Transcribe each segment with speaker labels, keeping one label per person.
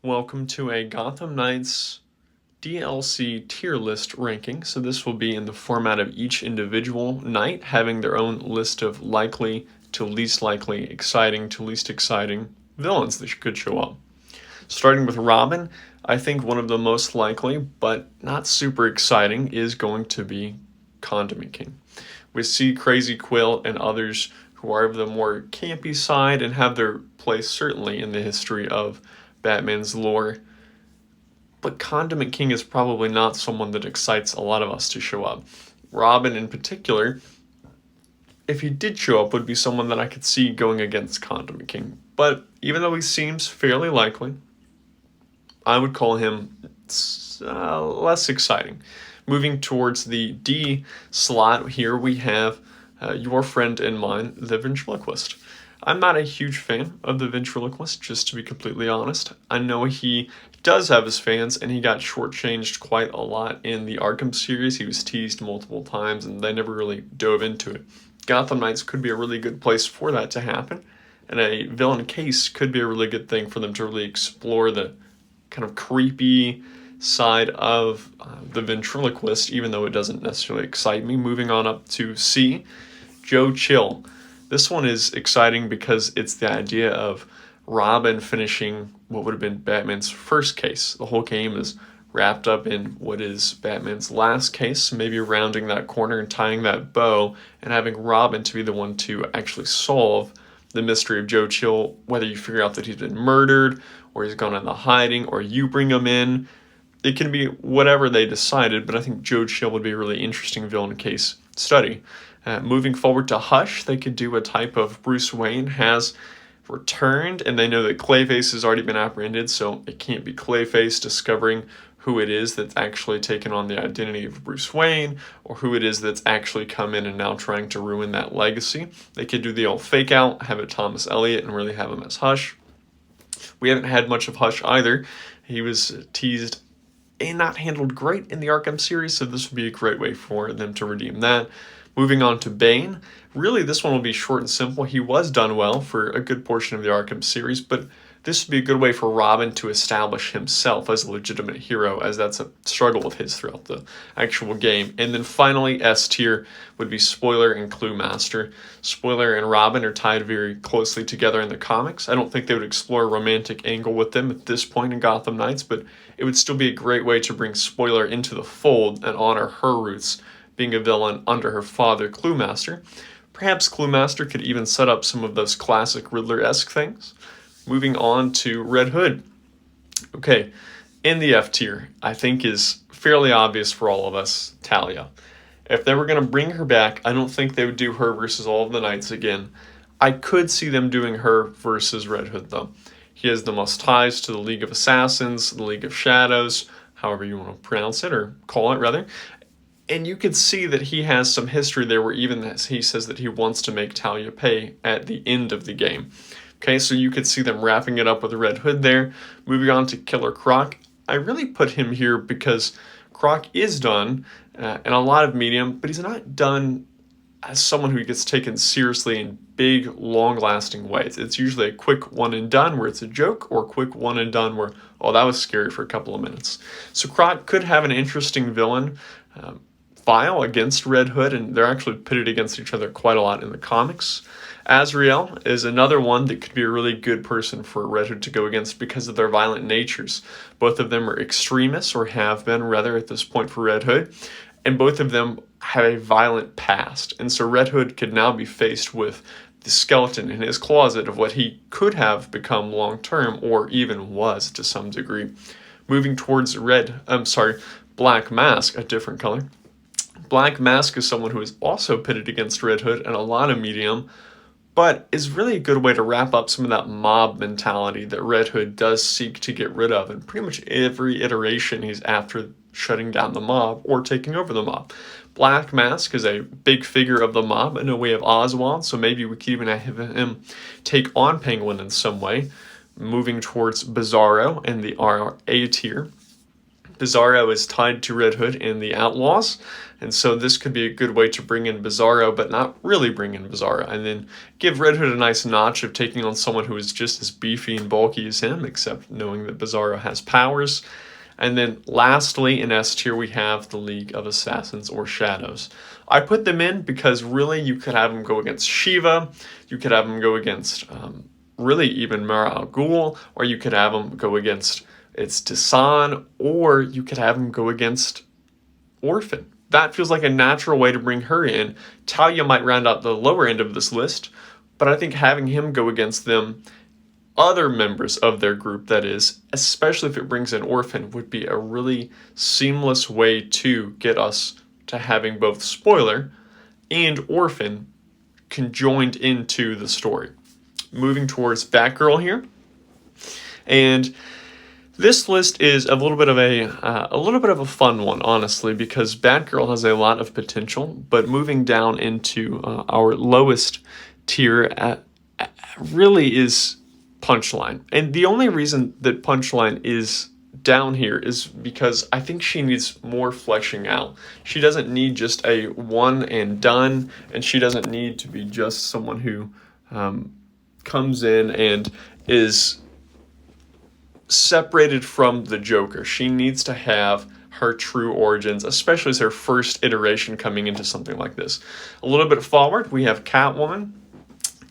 Speaker 1: Welcome to a Gotham Knights DLC tier list ranking. So this will be in the format of each individual knight having their own list of likely to least likely, exciting to least exciting villains that could show up. Starting with Robin, I think one of the most likely, but not super exciting, is going to be Condiment King. We see Crazy Quill and others who are of the more campy side and have their place certainly in the history of Batman's lore. But Condiment King is probably not someone that excites a lot of us to show up. Robin in particular, if he did show up, would be someone that I could see going against Condiment King. But even though he seems fairly likely, I would call him less exciting. Moving towards the D slot, here we have your friend and mine, the Ventriloquist. I'm not a huge fan of the Ventriloquist, just to be completely honest. I know he does have his fans, and he got shortchanged quite a lot in the Arkham series. He was teased multiple times, and they never really dove into it. Gotham Knights could be a really good place for that to happen, and a villain case could be a really good thing for them to really explore the kind of creepy side of the Ventriloquist, even though it doesn't necessarily excite me. Moving on up to C, Joe Chill. This one is exciting because it's the idea of Robin finishing what would have been Batman's first case. The whole game is wrapped up in what is Batman's last case, maybe rounding that corner and tying that bow, and having Robin to be the one to actually solve the mystery of Joe Chill, whether you figure out that he's been murdered, or he's gone into hiding, or you bring him in. It can be whatever they decided, but I think Joe Chill would be a really interesting villain case study. Moving forward to Hush, they could do a type of Bruce Wayne has returned, and they know that Clayface has already been apprehended, so it can't be Clayface discovering who it is that's actually taken on the identity of Bruce Wayne, or who it is that's actually come in and now trying to ruin that legacy. They could do the old fake out, have it Thomas Elliott, and really have him as Hush. We haven't had much of Hush either. He was teased and not handled great in the Arkham series, so this would be a great way for them to redeem that. Moving on to Bane, really this one will be short and simple. He was done well for a good portion of the Arkham series, but this would be a good way for Robin to establish himself as a legitimate hero, as that's a struggle of his throughout the actual game. And then finally, S tier would be Spoiler and Clue Master. Spoiler and Robin are tied very closely together in the comics. I don't think they would explore a romantic angle with them at this point in Gotham Knights, but it would still be a great way to bring Spoiler into the fold and honor her roots, being a villain under her father, Clue Master. Perhaps Clue Master could even set up some of those classic Riddler-esque things. Moving on to Red Hood. Okay, in the F tier, I think is fairly obvious for all of us, Talia. If they were going to bring her back, I don't think they would do her versus all of the Knights again. I could see them doing her versus Red Hood, though. He has the most ties to the League of Assassins, the League of Shadows, however you want to pronounce it, or call it, rather. And you could see that he has some history there where even he says that he wants to make Talia pay at the end of the game. Okay, so you could see them wrapping it up with Red Hood there. Moving on to Killer Croc. I really put him here because Croc is done in a lot of medium, but he's not done as someone who gets taken seriously in big, long-lasting ways. It's usually a quick one and done where it's a joke, or a quick one and done where, oh, that was scary for a couple of minutes. So Croc could have an interesting villain file against Red Hood, and they're actually pitted against each other quite a lot in the comics. Azrael is another one that could be a really good person for Red Hood to go against because of their violent natures. Both of them are extremists, or have been rather at this point for Red Hood, and both of them have a violent past. And so Red Hood could now be faced with the skeleton in his closet of what he could have become long term, or even was to some degree. Moving towards Black Mask, a different color. Black Mask is someone who is also pitted against Red Hood in a lot of medium, but is really a good way to wrap up some of that mob mentality that Red Hood does seek to get rid of in pretty much every iteration he's after shutting down the mob or taking over the mob. Black Mask is a big figure of the mob in a way of Oswald, so maybe we could even have him take on Penguin in some way. Moving towards Bizarro and the RA tier. Bizarro is tied to Red Hood and the Outlaws, and so this could be a good way to bring in Bizarro, but not really bring in Bizarro, and then give Red Hood a nice notch of taking on someone who is just as beefy and bulky as him, except knowing that Bizarro has powers. And then lastly, in S tier, we have the League of Assassins or Shadows. I put them in because really you could have them go against Shiva, you could have them go against really even Mara Al Ghul, or you could have them go against it's Desan, or you could have him go against Orphan. That feels like a natural way to bring her in. Talia might round out the lower end of this list, but I think having him go against them, other members of their group, that is, especially if it brings in Orphan, would be a really seamless way to get us to having both Spoiler and Orphan conjoined into the story. Moving towards Batgirl here, and this list is a little bit of a fun one, honestly, because Batgirl has a lot of potential. But moving down into our lowest tier really is Punchline, and the only reason that Punchline is down here is because I think she needs more fleshing out. She doesn't need just a one and done, and she doesn't need to be just someone who comes in and is separated from the Joker. She needs to have her true origins, especially as her first iteration coming into something like this. A little bit forward, we have Catwoman.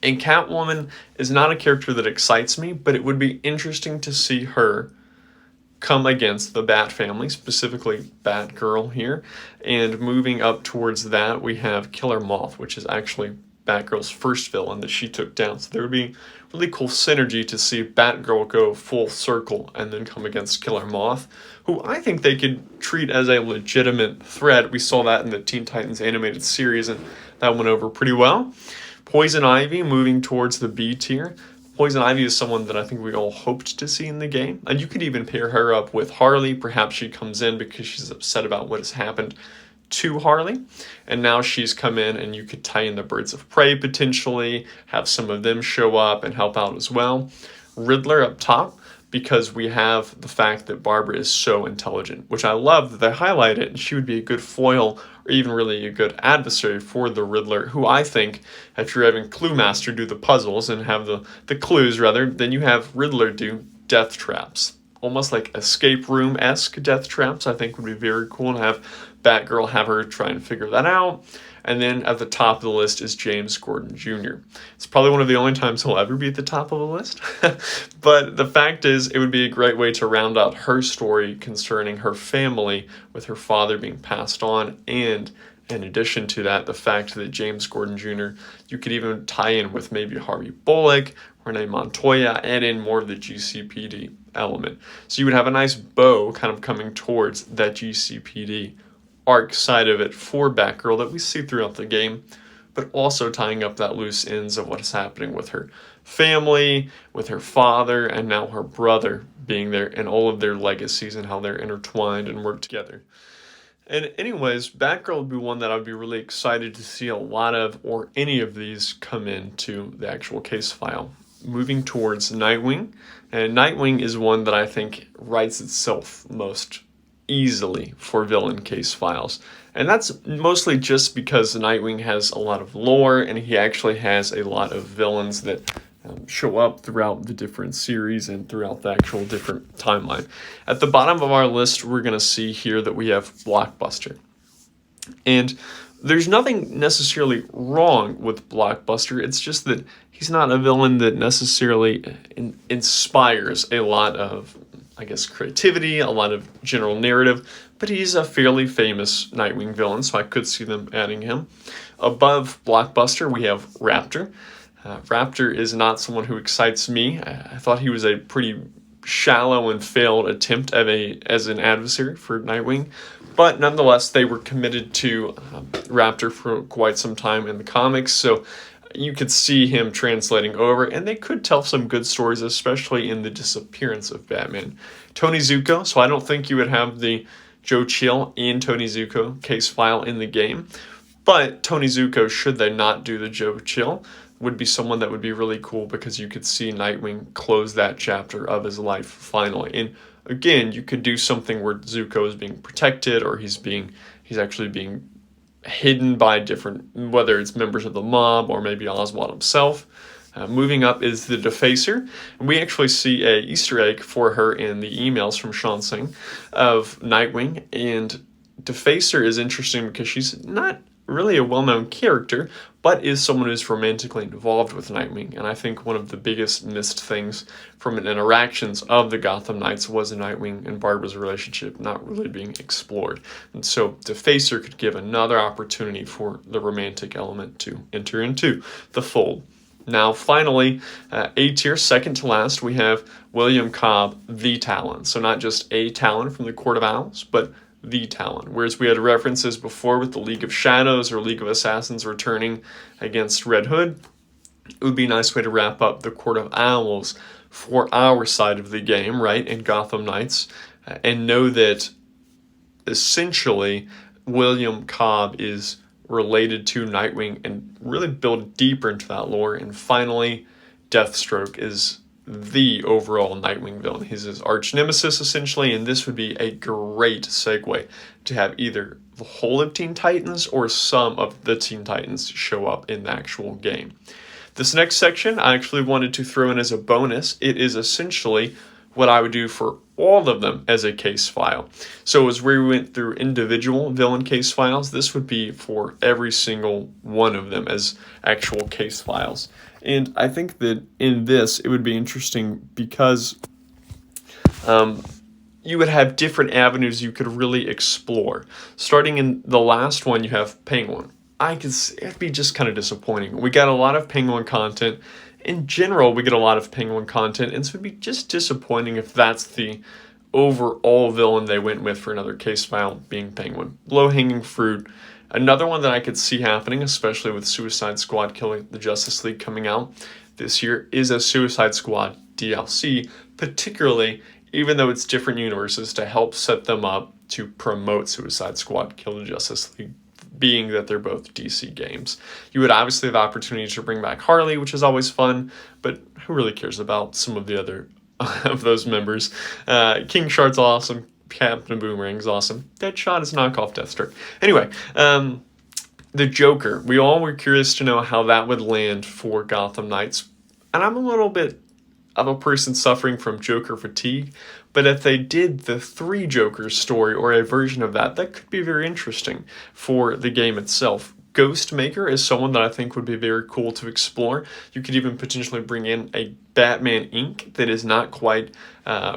Speaker 1: And Catwoman is not a character that excites me, but it would be interesting to see her come against the Bat family, specifically Batgirl here. And moving up towards that, we have Killer Moth, which is actually Batgirl's first villain that she took down. So there would be really cool synergy to see Batgirl go full circle and then come against Killer Moth, who I think they could treat as a legitimate threat. We saw that in the Teen Titans animated series, and that went over pretty well. Poison Ivy moving towards the B tier. Poison Ivy is someone that I think we all hoped to see in the game, and you could even pair her up with Harley. Perhaps she comes in because she's upset about what has happened to Harley, and now she's come in, and you could tie in the Birds of Prey potentially, have some of them show up and help out as well. Riddler up top, because we have the fact that Barbara is so intelligent, which I love that they highlight it, and she would be a good foil or even really a good adversary for the Riddler, who I think, if you're having Clue Master do the puzzles and have the clues rather, then you have Riddler do death traps. Almost like escape room-esque death traps, I think would be very cool to have Batgirl have her try and figure that out. And then at the top of the list is James Gordon Jr. It's probably one of the only times he'll ever be at the top of the list. But the fact is, it would be a great way to round out her story concerning her family, with her father being passed on. And in addition to that, the fact that James Gordon Jr., you could even tie in with maybe Harvey Bullock, Renee Montoya, and in more of the GCPD element. So you would have a nice bow kind of coming towards that GCPD arc side of it for Batgirl that we see throughout the game, but also tying up that loose ends of what is happening with her family, with her father, and now her brother being there, and all of their legacies and how they're intertwined and work together. And anyways, Batgirl would be one that I'd be really excited to see a lot of, or any of these, come into the actual case file. Moving towards Nightwing, and Nightwing is one that I think writes itself most easily for villain case files. And that's mostly just because Nightwing has a lot of lore, and he actually has a lot of villains that show up throughout the different series and throughout the actual different timeline. At the bottom of our list, we're going to see here that we have Blockbuster. And there's nothing necessarily wrong with Blockbuster. It's just that he's not a villain that necessarily inspires a lot of, I guess, creativity, a lot of general narrative, but he's a fairly famous Nightwing villain, so I could see them adding him. Above Blockbuster, we have Raptor. Raptor is not someone who excites me. I thought he was a pretty shallow and failed attempt at as an adversary for Nightwing, but nonetheless, they were committed to Raptor for quite some time in the comics, so you could see him translating over, and they could tell some good stories, especially in the disappearance of Batman. Tony Zuko, so I don't think you would have the Joe Chill and Tony Zuko case file in the game, but Tony Zuko, should they not do the Joe Chill, would be someone that would be really cool because you could see Nightwing close that chapter of his life finally. And again, you could do something where Zuko is being protected, or he's actually being hidden by different, whether it's members of the mob or maybe Oswald himself. Moving up is the Defacer, and we actually see a Easter egg for her in the emails from Shan Singh of Nightwing. And Defacer is interesting because she's not really a well-known character, but is someone who's romantically involved with Nightwing. And I think one of the biggest missed things from the interactions of the Gotham Knights was Nightwing and Barbara's relationship not really being explored. And so Defacer could give another opportunity for the romantic element to enter into the fold. Now, finally, A tier, second to last, we have William Cobb, the Talon. So not just a Talon from the Court of Owls, but the Talon. Whereas we had references before with the League of Shadows or League of Assassins returning against Red Hood, it would be a nice way to wrap up the Court of Owls for our side of the game, right, in Gotham Knights, and know that essentially William Cobb is related to Nightwing and really build deeper into that lore. And finally, Deathstroke is the overall Nightwing villain. He's his arch nemesis, essentially, and this would be a great segue to have either the whole of Teen Titans or some of the Teen Titans show up in the actual game. This next section I actually wanted to throw in as a bonus. It is essentially what I would do for all of them as a case file. So as we went through individual villain case files, this would be for every single one of them as actual case files. And I think that in this, it would be interesting because you would have different avenues you could really explore. Starting in the last one, you have Penguin. It'd be just kind of disappointing. We got a lot of Penguin content. In general, we get a lot of Penguin content, and so it'd be just disappointing if that's the overall villain they went with for another case file, being Penguin. Low-hanging fruit. Another one that I could see happening, especially with Suicide Squad Killing the Justice League coming out this year, is a Suicide Squad DLC, particularly even though it's different universes, to help set them up to promote Suicide Squad Kill the Justice League, being that they're both DC games. You would obviously have the opportunity to bring back Harley, which is always fun, but who really cares about some of the other of those members? King Shark's awesome. Captain Boomerang's awesome. Deadshot is knockoff Deathstroke. Anyway, the Joker. We all were curious to know how that would land for Gotham Knights, and I'm a little bit of a person suffering from Joker fatigue, but if they did the Three Jokers story or a version of that, that could be very interesting for the game itself. Ghostmaker is someone that I think would be very cool to explore. You could even potentially bring in a Batman Inc. that is not quite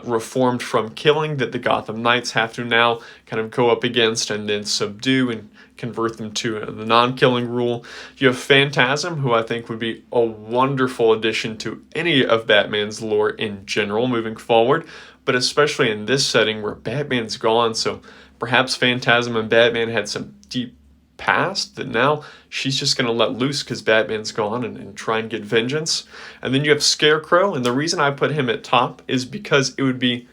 Speaker 1: reformed from killing, that the Gotham Knights have to now kind of go up against and then subdue and convert them to the non-killing rule. You have Phantasm, who I think would be a wonderful addition to any of Batman's lore in general moving forward, but especially in this setting where Batman's gone, so perhaps Phantasm and Batman had some deep past that now she's just going to let loose because Batman's gone and try and get vengeance. And then you have Scarecrow, and the reason I put him at top is because it would be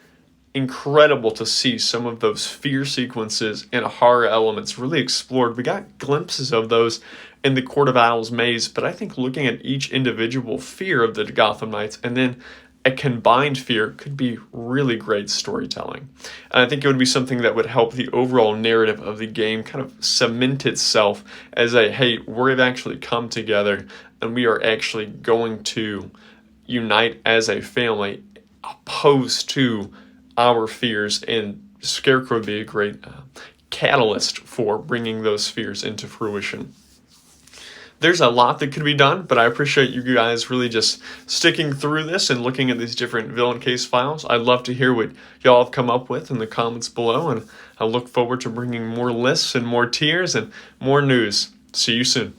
Speaker 1: incredible to see some of those fear sequences and horror elements really explored. We got glimpses of those in the Court of Owls maze, but I think looking at each individual fear of the Gotham Knights and then a combined fear could be really great storytelling. And I think it would be something that would help the overall narrative of the game kind of cement itself as a, hey, we've actually come together and we are actually going to unite as a family opposed to our fears, and Scarecrow would be a great catalyst for bringing those fears into fruition. There's a lot that could be done, but I appreciate you guys really just sticking through this and looking at these different villain case files. I'd love to hear what y'all have come up with in the comments below, and I look forward to bringing more lists and more tiers and more news. See you soon.